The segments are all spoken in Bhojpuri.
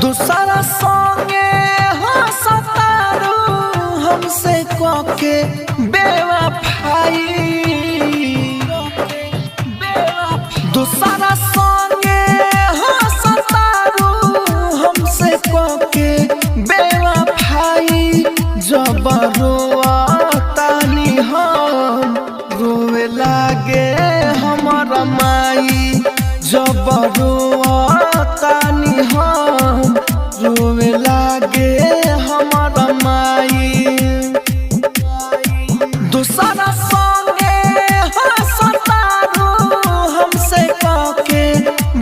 दूसरा संगे हो सतारू हमसे कोके बेवफाई। दूसरा संगे हो सतारू हमसे कोके बेवफाई। जब रोतानी हम रोवे लागे हमर माई। जब रोतानी हम रोवे लागे हमर माई। दूसरा संगे हो सतारू हमसे कोके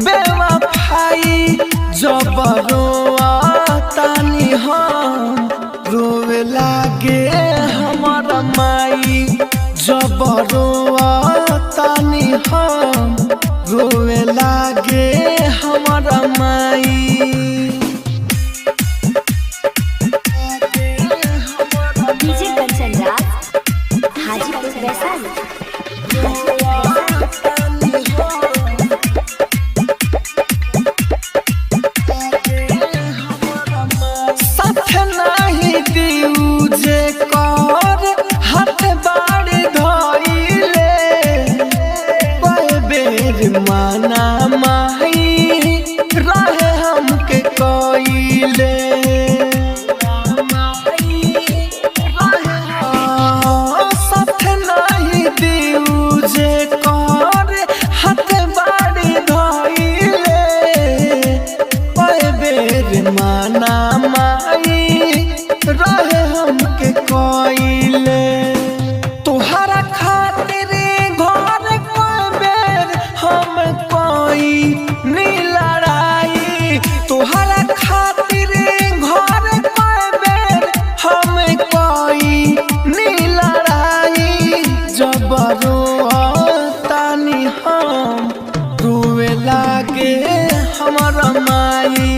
बेवफाई। जब रोतानी हम रोवे लागे हमर माई। जब रोतानी हम रोवे लागे हमर माई। डीजे कंचन राज हाजीपुर वैशाली। साथ नहीं दिउ जे कर हाथ बाड़ी धइले। कोई बेर माना माही रहे हमके कइले। साथ नहीं दिउ जे कर हाथ बाड़ी धइले। कोई बेर माना माई रहे हमके कइले। तोहरा खातिर घर कोई बेर हम कोई नी लड़ाई। तोहरा खातिर घर कोई बेर हम कोई नी लड़ाई। जब रोतानी हम रोवे लागे हमर माई।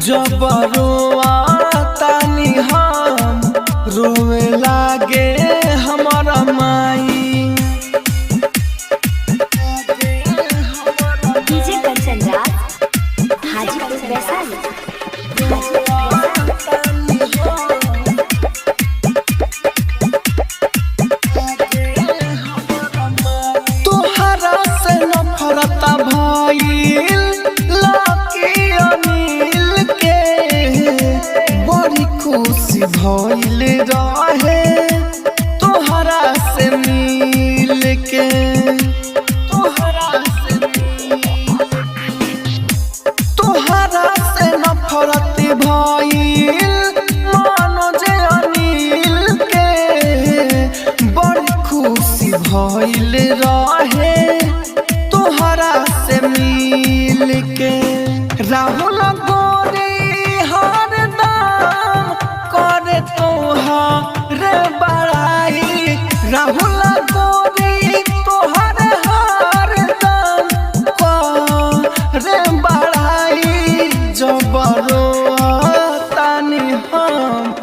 जब रोतानी हम रोवे लागे हमर माई। डीजे कंचन राज हाजीपुर वैशाली। तोहरा से नफरत भइल लाकी अनिल के। बड़ी खुशी भइल रहे तोहरा से मिल के। तोहरा से नफरत भइल मनोज अनिल के। बड़ी खुशी भइल रहे तोहरा से मिल के। राहुल गोरी हरदम करे तोहर बड़ाई। राहुल गोरी तोहर हरदम करे बड़ाई। जब रोतानी हम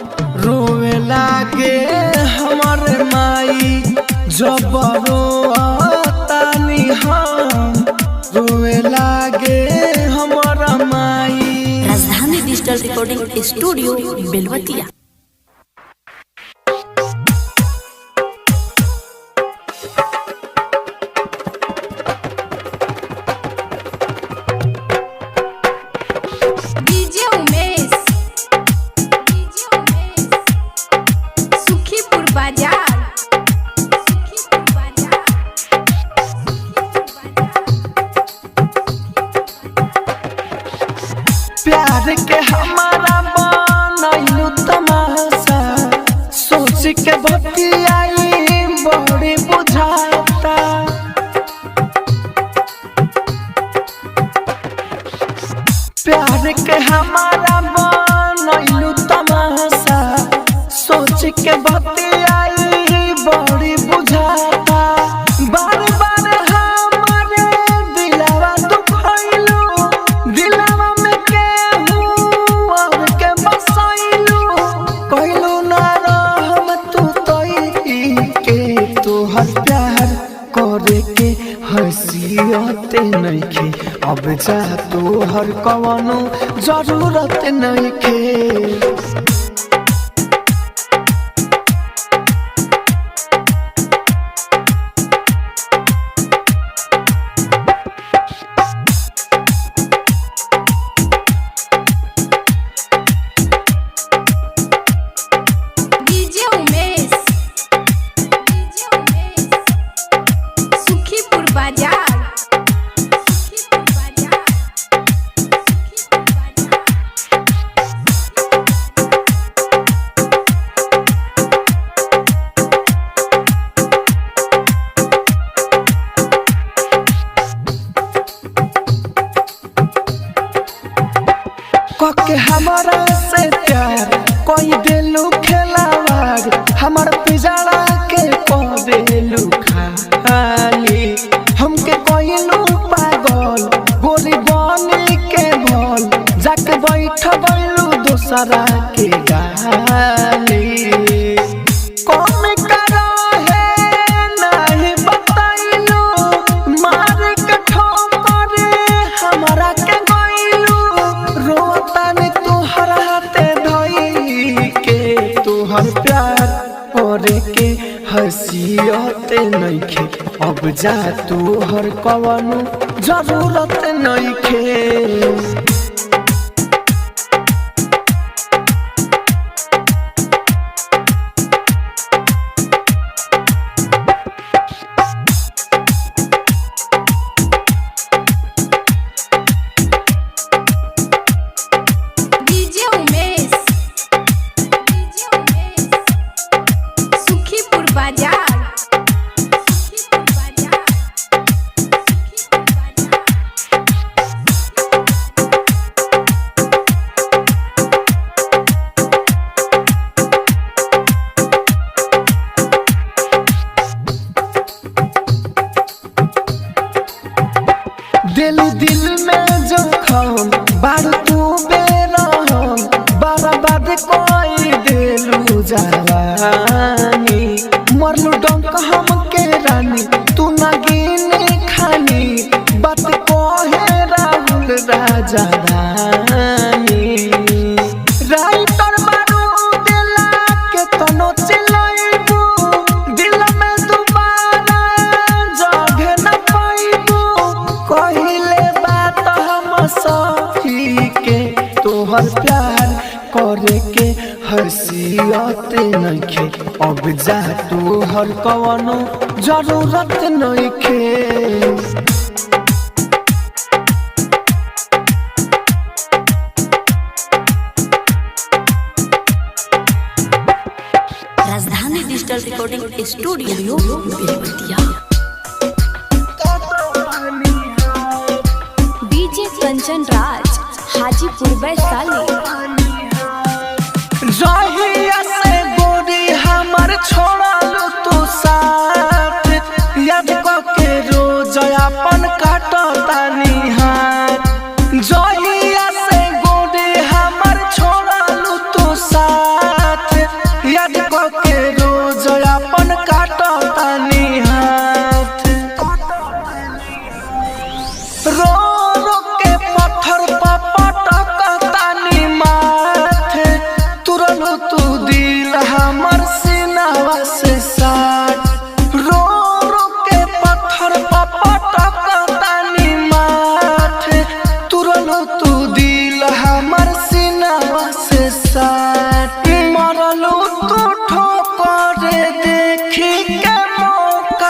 रोवे लागे हमर माई। जब रोतानी हम रोवे लागे हमर माई। राजधानी digital recording studio Belwatiya. DJ Umesh Sukhipur बाजार। प्यार के हमारा बनैलू तमाशा। सोच के बतियाई बड़ी बुझाता। प्यार के हमारा बनैलू तमाशा। सोच के बतियाई बड़ी बुझाता बार बार हमारे दिलवा दुखैलू दिलवा में केहू और के बसैलू कहलू ना रहम तू तोई के तोहर प्यार करे के हसीयते नइखे अब जा तोहर कवनो जरूरत नइखे डीजे उमेश सुखीपुर बाजार कके हमारा से प्यार कोई देलू खेलावार हमार पिजाड़ा के पवेलू खाली हमके कोइलू पागल गोरी बनी के भल जाके बैठ गइलू दोसरा के गाली कौन करा है नहीं बताइलू मार के ठोकर हमारा के गइलू रोता ने तोहर हाथे धई के तोहर प्यार करे के हसीयते नइखे अब जा तोहर कवनो जरूरत नइखे डीजे उमेश सुखीपुर बाजार दिल दिल में जखम बारू तू बेरहम बर्बाद कोई दिलू जवानी मरलू डंक हमके रानी तू ना गिने खानी बात कहे राहुल राजा रानी राइटर मारू दिला के तनो चिलाइबू दिल में दोबारा जगह न पाइबू कहिले बात हम सही के तोहर प्यार करे के हसीयत नइखे अब जा तोहर कवनो जरूरत नइखे Rajdhani digital recording studio Belwatiya. DJ Kanchan Raj Hajipur Vaishali. जहिया से गोरी हमर छोड़लू तू साथ याद के रोज अपन काटतानी हाथ जहिया से गोरी हमर छोड़लू तू साथ याद के रोज अपन काटतानी हाथ रो रो के पत्थर पर पटकतानी माथे तुरलू तू दिल हमर सीनावा से साथ रो रो के पत्थर पर पटकतानी माथे तुरलू तू दिल हमर सीनावा से साथ मरलू तू ठोकर देखी के मौका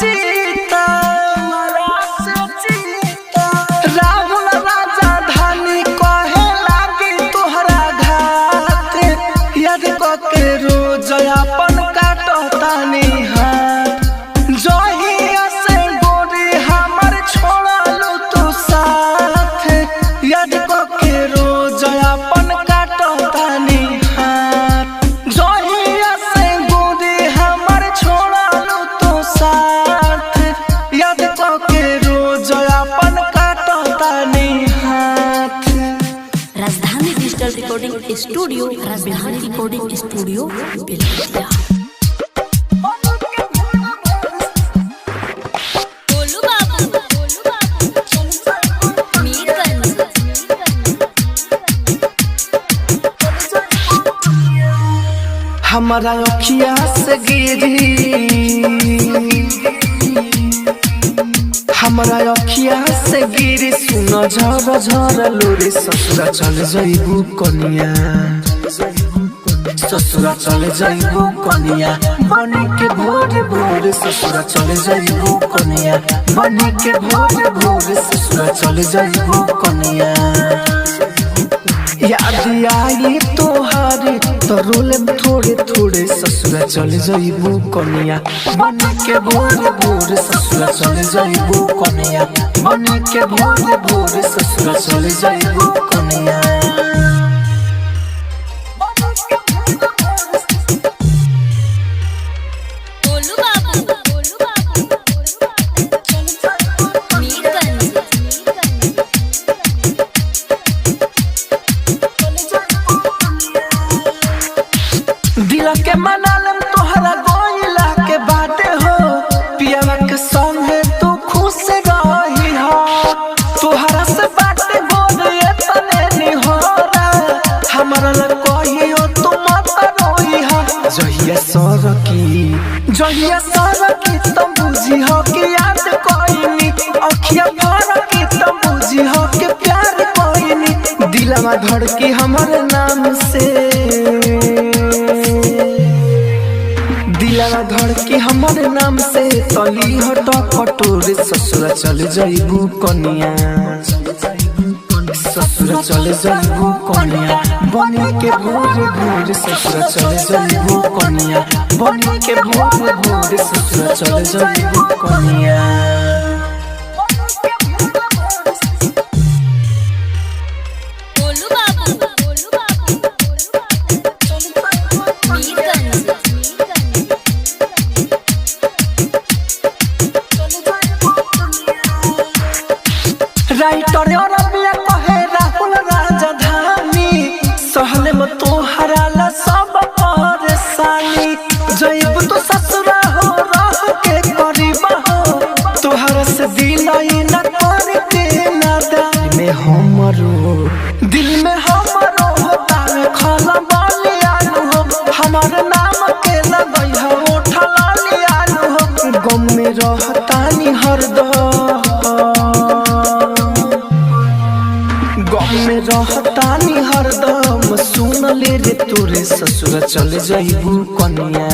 चीता राहुल राजा धानी कहे लागी तोहरा घात याद के रोज अपन काटतानी हाथ जहिया से गोरी हमर छोड़लू तू साथ याद के रोज अपन काटतानी हाथ जहिया से गोरी हमर छोड़लू तू साथ याद के रोज अपन काटतानी हाथ। राजधानी डिजिटल रिकॉर्डिंग स्टूडियो बेलवतिया। हमारा अखिया से गिरी सुन झर झर लोरे ससुरा चल जाइबू कनिया ससुरा चल जाइबू कनिया बनी के भोर भोर ससुरा चल जाइबू कनिया बनी के भोर भोर ससुरा चल जाइबू कनिया याद आई तोहारे तो रोले थोड़े थोड़े ससुरा चल जाइबू कनिया बनी के भोर भोर ससुरा चल जाइबू कनिया बनी के भोर भोर ससुरा चल जाइबू कनिया। दिल के मनालम तोहरा गोइला के बाटे हो पियावा के संगे तू खुश रही हो तोहरा से बाटे बोल ये तने नी हो हमारा ल कहियो तू मत रोई हो जहिया सरकी तुम बुझी हो कि याद कोइनी अखिया फरकी तुम बुझी हो कि प्यार कोइनी दिलवा धड़की हमारे नाम से दिलवा धड़की हमारे नाम से तली हट कटोरे ससुरा चल जाइबू कनिया ससुरा चल जाइबू कनिया बनी के भोर भोर ससुरा चल जाइबू कनिया बनी के भोर भोर ससुरा चल जाइबू कनिया। राइटर और अबिया कहे राहुल राजा धानी सहले में तोहरा ला सब परेशानी जइब तो ससुरा हो रह के करीबा हो तोहरा से दिल न करके नादा दिल में हमरो होता है खाला बालिया हो हमारे नाम के लगई हो उठला लिया हो गम में रहतानी हरदम रहतानी हरदम सुन ले रे तोरे ससुरा चल जाइबू कनिया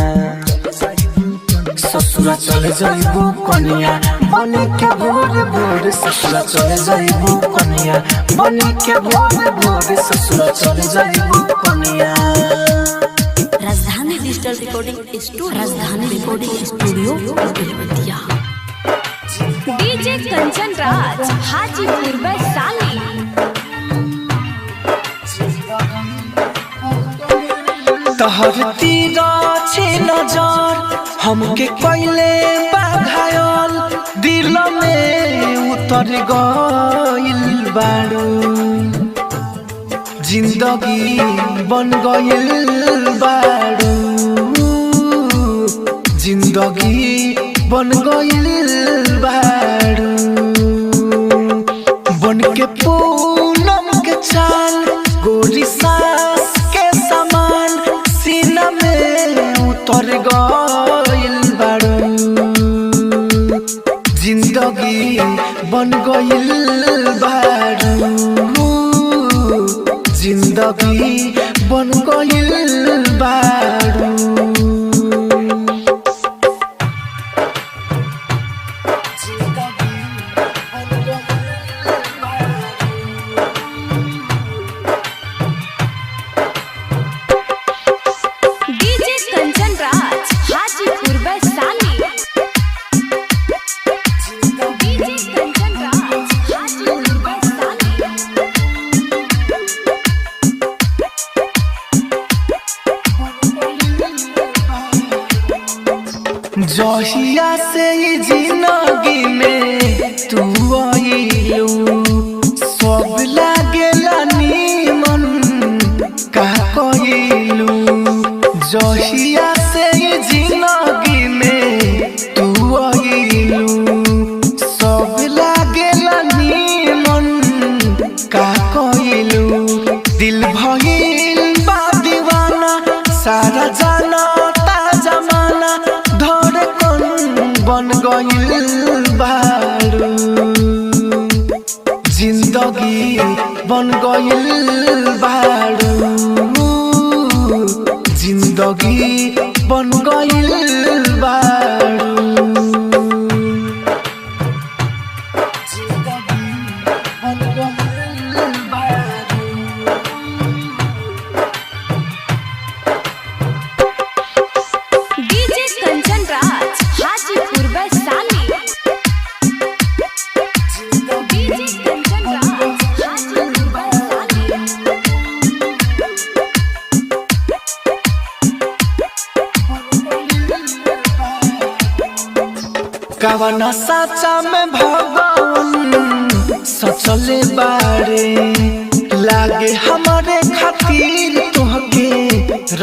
ससुरा चल जाइबू कनिया बनी के भोर भोर ससुरा चल जाइबू कनिया बनी के भोर भोर ससुरा चल जाइबू कनिया। Rajdhani digital recording studio Belwatiya. DJ Kanchan Raj Hajipur Vaishali. तहर तीरा छे नजर हमके पहले बाघायल दिल में उतर गइल बारू जिंदगी बन गइल बारू जिंदगी बन गइल बारू बन के पूनम के चाल गोरी सांस के समान सीना में उतर गइल बारू जिंदगी बन गइल बारू जिंदगी बन गइल बारू। गइल बारू जिंदगी बन गइल बारू जिंदगी बन गइल बारू डीजे कंचन राज हाजीपुर वैशाली। डीजे कंचन राज हाजीपुर वैशाली। कवना साचा में भगवान सचले बारे लागे हमारे खातिर तुहके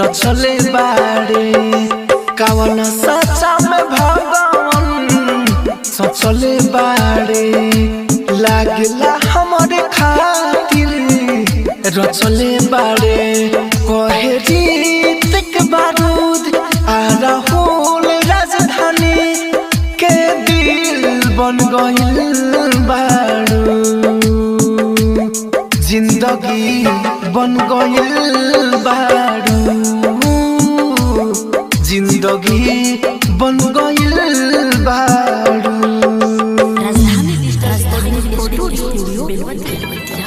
रचले बारे कवना साचा में भगवान सचले बारे लागेला हमारे खातिर रचले बारे कहे रीतिक बारूद आ राहुल राजधानी के दिल बन गइल बारू जिंदगी बन गइल बारू जिंदगी बन गइल बारू राजधानी स्टूडियो बेलवतिया।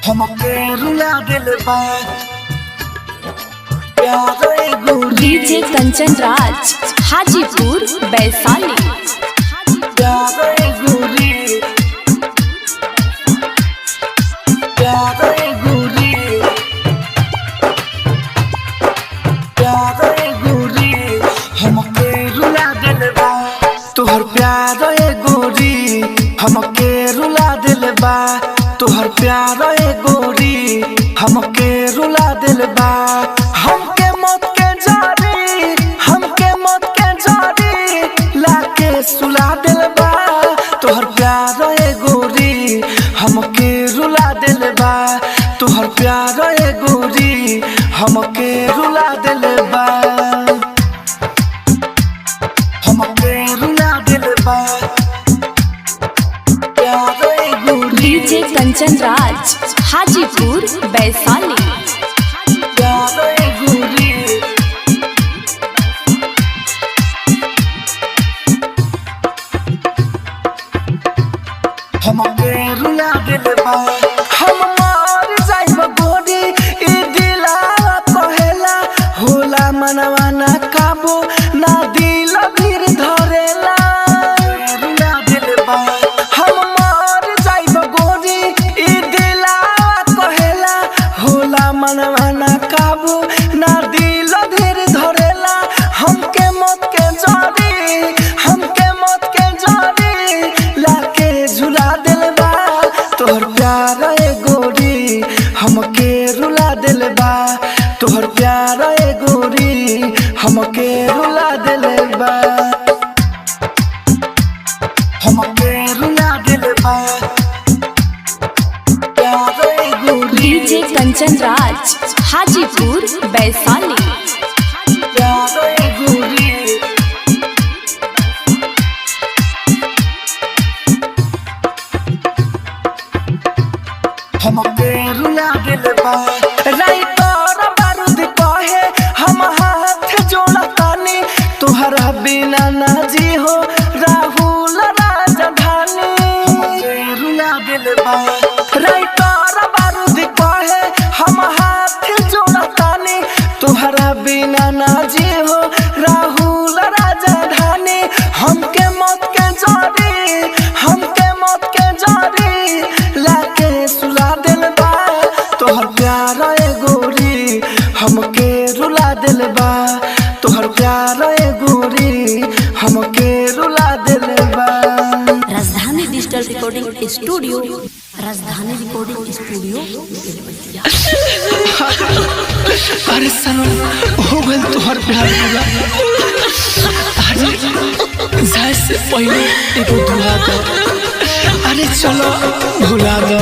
हमके रुला दिल बा प्यार एगो डीजे कंचन राज हाजीपुर वैशाली। प्यार एगो रे प्यार एगो रे प्यार एगो रे हमके रुला दिल बा तोहर प्यार एगो रे हमके रुला दिल बा तोहर प्यार एगो रे हमके रुला दिल बा हमके मौत के जारी हमके मौत के जारी लाके सुला दिल बा तोहर प्यार एगो रे हमके रुला दिल बा तोहर प्यार एगो रे हमके रुला दिल बा हमके रुला दिल बा प्यार एगो रे डीजे कंचन राज हाजीपुर वैशाली। प्यार एगो रे हमके रुला दिल बा हम मर जाइब गोरी ई दिलावा कहेला होला मनवा ना काबू ना दिल भीर धरेला रुला दिल बा हम मर जाइब गोरी ई दिलावा कहेला होला मनवा ना काबू ना दिल धीर धरेला हमके मौत के जारी हमके मौत के जारी लाके झुला दिल बा तोहर प्यार एगो रे हमके रुला दिल बा तोहर प्यार एगो रे हमके रुला दिल बा हमके रुला दिल बा प्यार एगो रे डीजे कंचन राज हाजीपुर वैशाली। प्यार एगो रे हमके रुला दिल बा राइटर बारूद कहे हम हाथ जोड़तानी तुहरा बिना ना जी हो राहुल राजधानी हमके रुला दिल बा राइटर बारूद कहे हम हाथ जोड़तानी तुहरा बिना ना जी हो राहुल राजधानी हमके मौत के जारी हमके मौत के जारी लाके सुला दिल बा तोहर प्यार एगो रे हमके रुला दिल बा तोहर प्यार एगो रे हमके रुला दिल बा राजधानी डिजिटल रिकॉर्डिंग स्टूडियो राजधानी रिकॉर्डिंग स्टूडियो बेलवतिया। अरे सनम हो गइल तोहर प्यार पूरा अरे जाए से पहले एगो दुआ दो अरे चलो भुला दो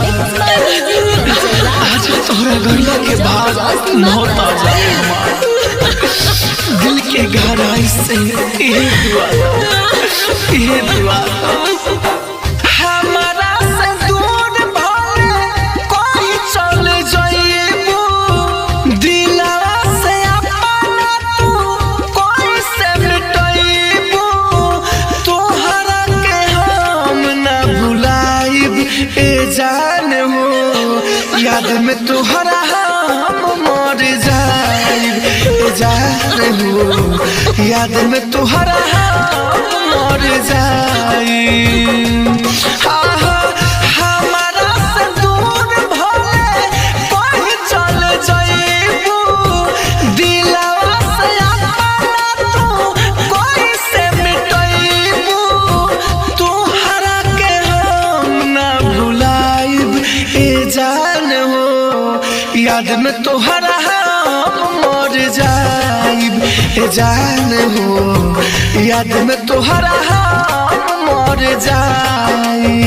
आज तोहरा गइला के बाद मौत आ जाए हमार दिल के गहराई से ये दुआ हमारा से दूर भले कोई चल जाइबू दिलवा से अपना तू कोई से मिटाइबू तोहरा के हम ना भुलाइब ए जान हो याद में तोहरा हम मर जाइब ए जान हो याद में तोहरा हम मर जाइब हमारा से दूर भले कोई चल जाइबू दिलवा से अपना तू कोई से मिटाइबू तोहरा के हम ना भुलाइब ए जान हो याद में तोहरा हम मर जाइब ए जान हो याद में तोहरा हम मर जाइब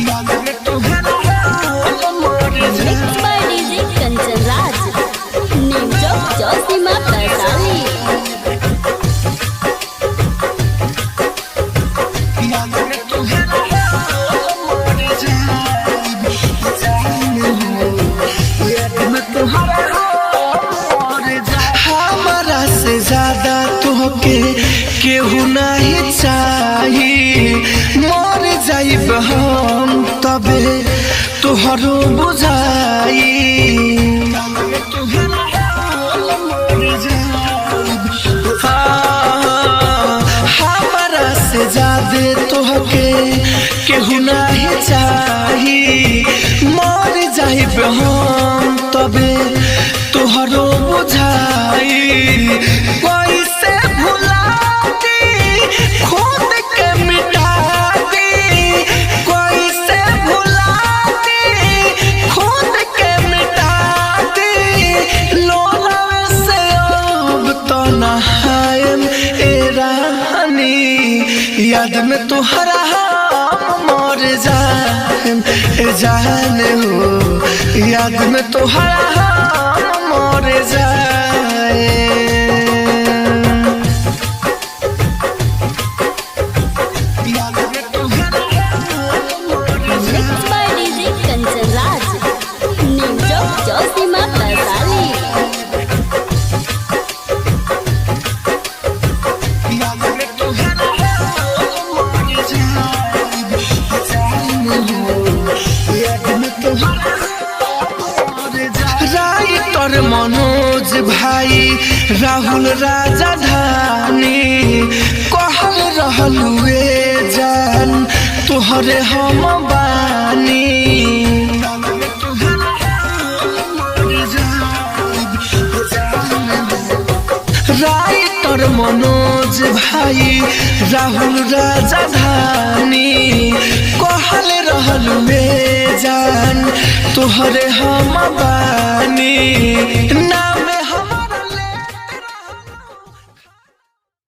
याद में तोहरा हम मर Mixed by DJ Kanchan Raj. Name Job Josima Vaisali. याद में तोहरा हम मर जाइब जान हो याद में तोहरा हम मर जाइब हमारा से ज्यादा तोहके केहू नहीं चाही मर जाइब हम तबे तोहरो बुझाई हमारा से ज्यादा तोहके केहू नहीं चाही मर जाइब हम तबे तोहरो बुझाई कैसे भुला दी खुद के मिटा दी कैसे भुला दी खुद के मिटा दी लोलावे से अब तो नहायम ए रानी याद में तोहरा हम मर जाएम ए जान हो याद में तोहरा हम मर जाए याद में तोहरा हम मर Mixed by DJ Kanchan Raj. Name Job Josima Vaisali. याद में तोहरा हम मर जाइब जान हो याद में तोहरा राइटर मनोज भाई राहुल राजधानी कहल रहलुए जान तोहरे हम बानी राइटर मनोज भाई राहुल राजधानी कहल रहलुए जान तोहरे हम बानी ना